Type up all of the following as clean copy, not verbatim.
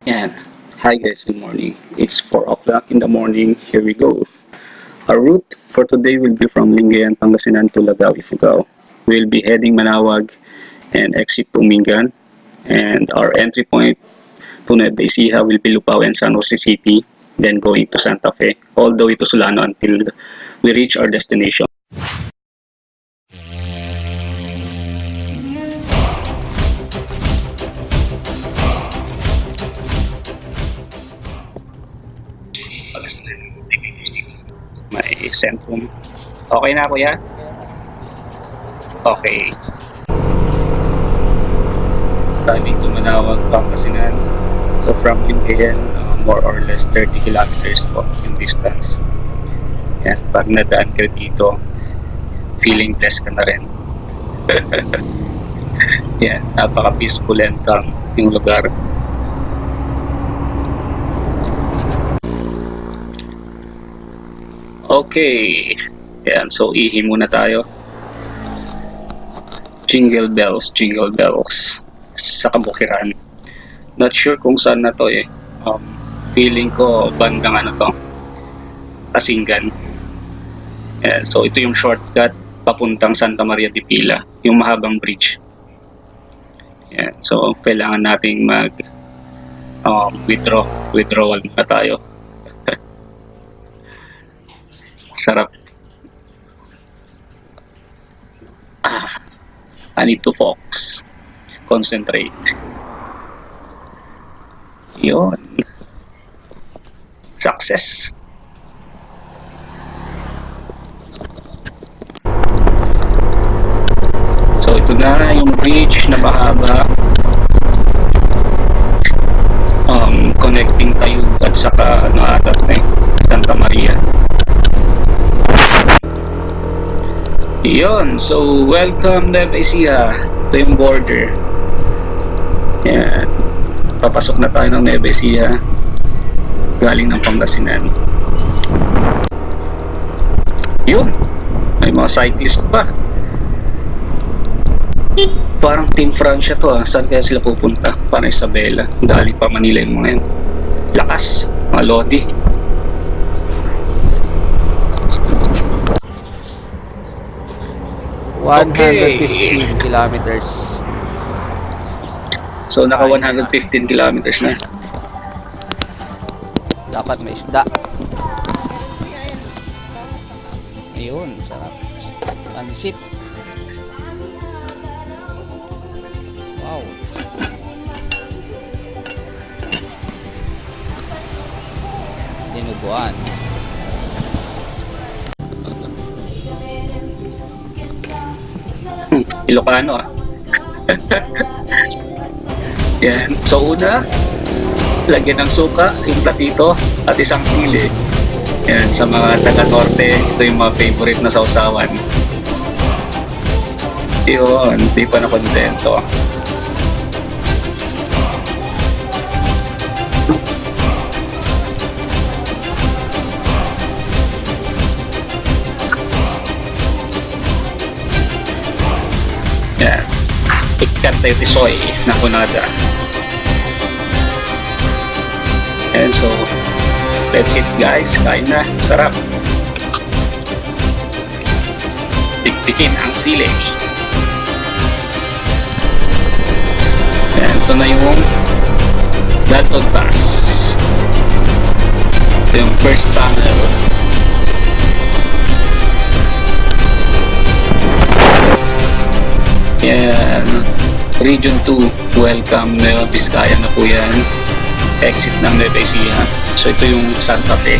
And hi guys, good morning. It's 4 o'clock in the morning. Here we go. Our route for today will be from Lingayen, Pangasinan to Lagaw, Ifugao. We'll be heading Manawag and exit Tumingan. And our entry point to Nueva Ecija will be Lupao and San Jose City, then going to Santa Fe, all the way to Solano until we reach our destination. May sentrum. Okay na kuya? Okay. Timing to Manawag, Pangasinan. So from Lingayen, more or less 30 kilometers po yung distance. Yan, pag nadaan ka dito, feeling blessed ka na rin. Yan, napaka-peaceful and calm yung lugar. Okay. Yan, so ihi muna tayo. Jingle bells sa Kabukiran. Not sure kung saan na to eh. Feeling ko bandang ano to, Asingan. Yan, so ito yung shortcut papuntang Santa Maria de Pila, yung mahabang bridge. Yan, so kailangan nating mag withdrawal na tayo. Sarap. I need to focus. Concentrate. Yun. Success. So ito na yung bridge na mahaba. Connecting Tayug at saka Santa Maria. Yun, so welcome Nueva Ecija. Ito yung border. Yan. Papasok na tayo ng Nueva Ecija galing ng Pangasinan. Yun, may mga cyclist pa. Parang Team Francia to ah. Saan kaya sila pupunta? Parang Isabela. Galing pa Manila yung mga yan. Lakas, mga Lodi. Okay. 115 kilometers. So naka 115 kilometers na. Dapat may isda. Ayun, sarap. Pansit. Wow. Dinuguan. Ilocano ah. Yan. So una, lagyan ng suka, yung platito, at isang sili. Yan. Sa mga taga-norte, ito yung mga favorite na sausawan. Yun. Di pa na kontento. Yan. Ikarte tisoy na kunada. And so, let's eat guys. Kain na. Sarap. Tiktikin ang sili. And ito na yung Dalton Pass. Ito yung first tunnel. Yan. Region 2. Welcome. Nueva Vizcaya na po yan. Exit ng Nueva Ecija. So ito yung Santa Fe.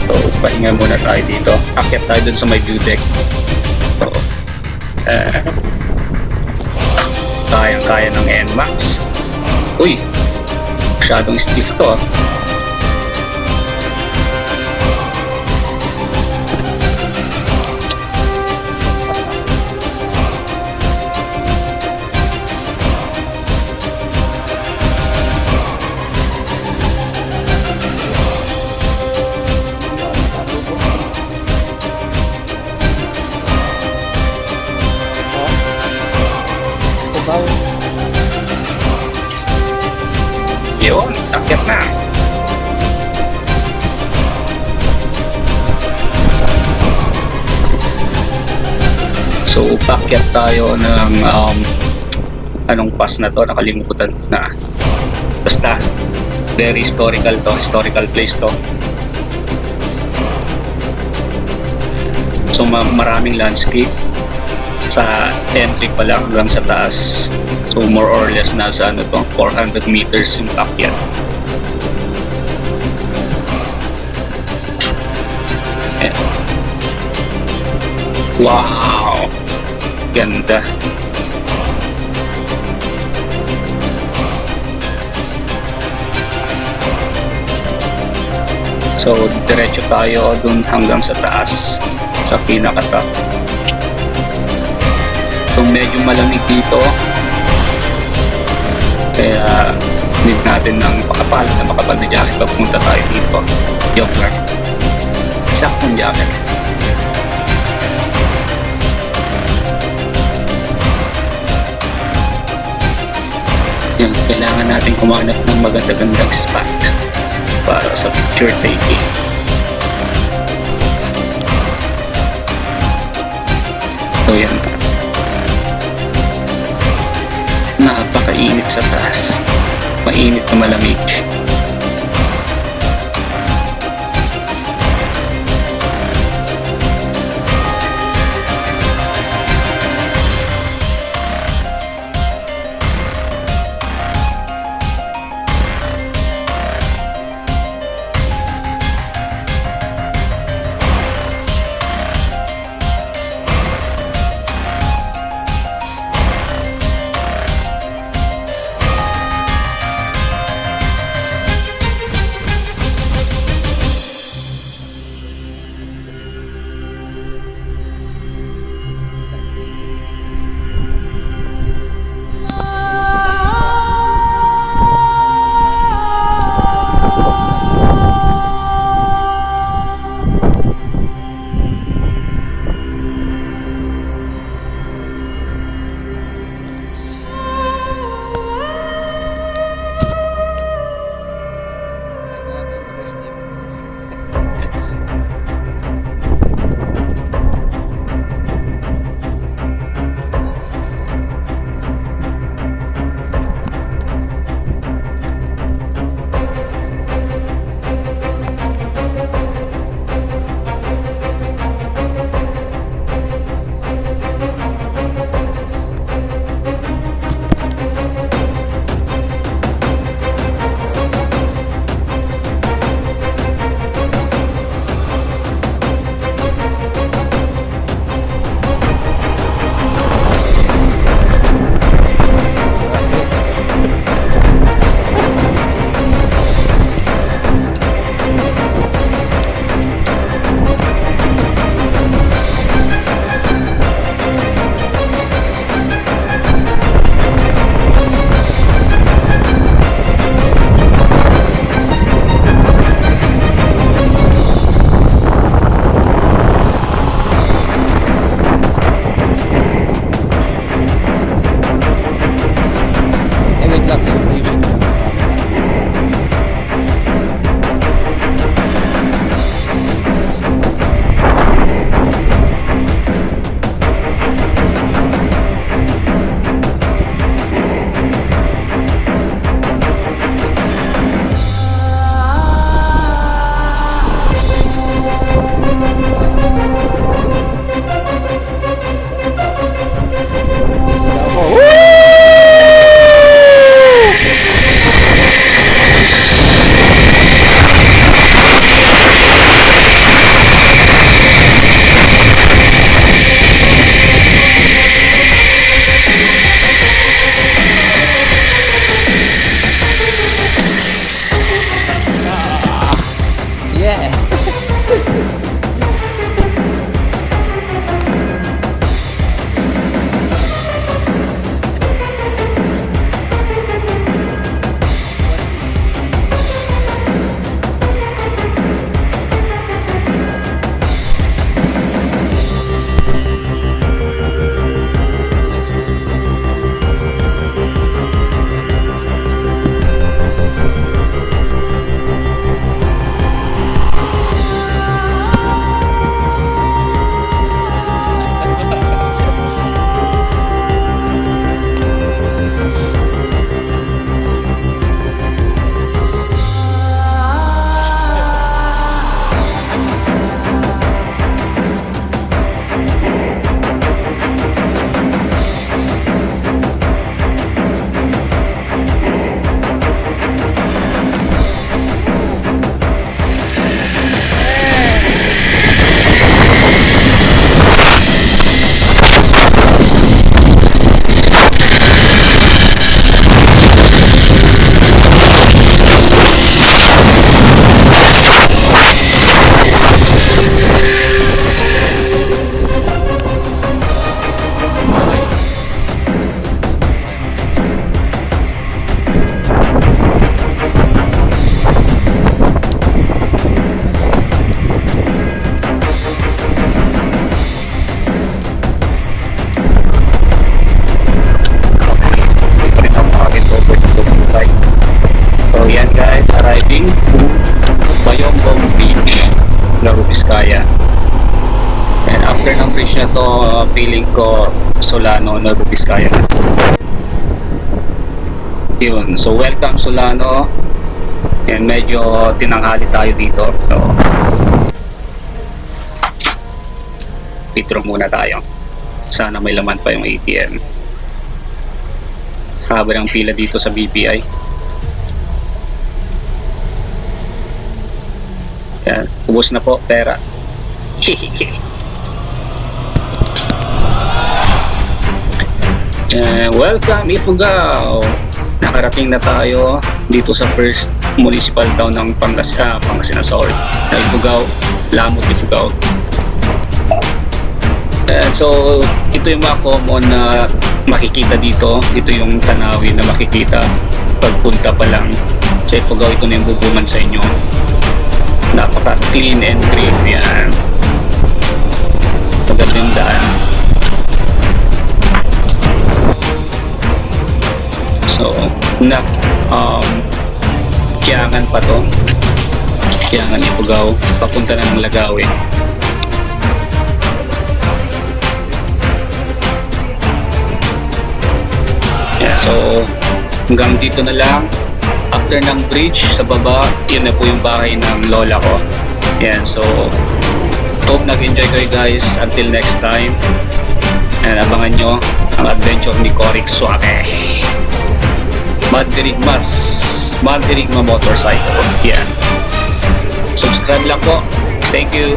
So pahinga muna tayo dito. Akyat tayo dun sa may view deck. So kayang-kaya ng NMAX. Uy, masyadong stiff to ah. Wow. Yun, akyat na. So, paakyat tayo ng anong pass na to, nakalimutan ko na. Basta, very historical to, historical place to. So, maraming landscape sa entry pa lang hanggang sa taas. So, more or less nasa ano to, 400 meters yung paakyat. Eh. Wow! Ganda. So, diretso tayo dun hanggang sa taas, sa pinaka-top. So, medyo malamig dito. Kaya, need natin ng makapal na jacket pag punta tayo dito. Yung saktong jacket. Yan, kailangan natin kumanap ng maganda-gandang spot para sa picture taking. So yan, napakainit sa taas, mainit na malamig. Vizcaya. And after ng bridge na to, feeling ko Solano, Nueva Vizcaya na. Yun, so welcome Solano. And medyo tinanghali tayo dito. So, withdraw muna tayo. Sana may laman pa yung ATM. Haba ng pila dito sa BPI. Yan, ubos na po pera. Welcome Ifugao. Nakarating na tayo dito sa first municipal town ng Pangasinan, sorry, na Ifugao, Lamut, Ifugao. And so, ito yung mga common na makikita dito. Ito yung tanawin na makikita pagpunta pa lang sa Ifugao. Ito na yung bubungan sa inyo. Napaka clean and green. Yan. Maganda yung daan. So, Kiangan pa to. Kiangan Ifugao. Papunta na ng Lagaw eh. Yeah, so hanggang dito na lang. After ng bridge sa baba, yun na po yung bahay ng lola ko. Yan, so hope nag-enjoy kayo guys. Until next time, and abangan nyo ang adventure ni Corix Suave. Mandirigma Motorcycle. Yan, subscribe lang po. Thank you.